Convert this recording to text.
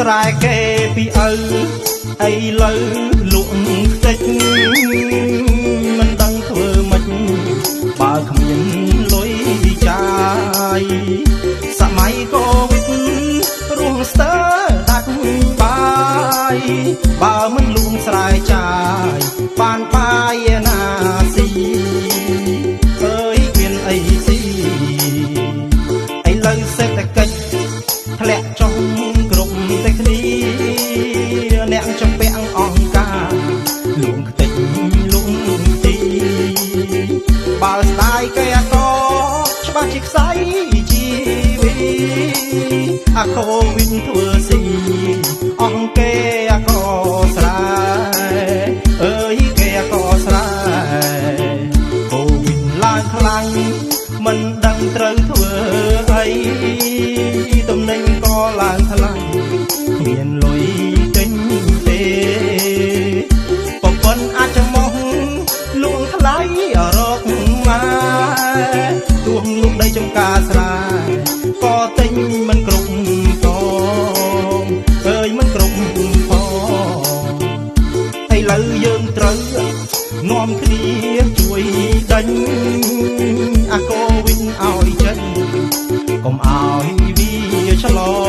ស្រែគេពីឪអីលើលក់ខ្ទេចមិនដឹងធ្វើម៉េចបើគ្មានលុយចាយសម័យកូវីដរស់ស្ទើរដាច់បាយបើមិនលួងស្រែចាយបានបាយណាស៊ីអើយមានអីស៊ីឥឡូវសេដ្ឋកិច្ចធ្លាក់ចុះគ្រប់តែគ្នាអ្នកចំពាក់អង្គការលួងខ្ទេចលួងទីបើស្ដាយគេអាកច្បាស់ជាខ្សែជីវីអាកូវីដធ្វើស៊ីអង្គគេអាកស្រែអើយគេអាកស្រែកូវីដឡើងខ្លាំងមិនដឹងត្រូវធ្វើអីទំនិញក៏ឡើងថ្លៃគ្មានលុយទិញទេបំពេញអាចចំមោះលួងថ្លៃរកមកទួងលុំដីចំការស្រែក៏ទិញមិនគ្រប់ផងអើយមិនគ្រប់ផងឥឡូវយើងត្រូវនាំគ្នាជួយដេញអាកូវីដឲ្យចេញកុំឲ្យវាឆ្លង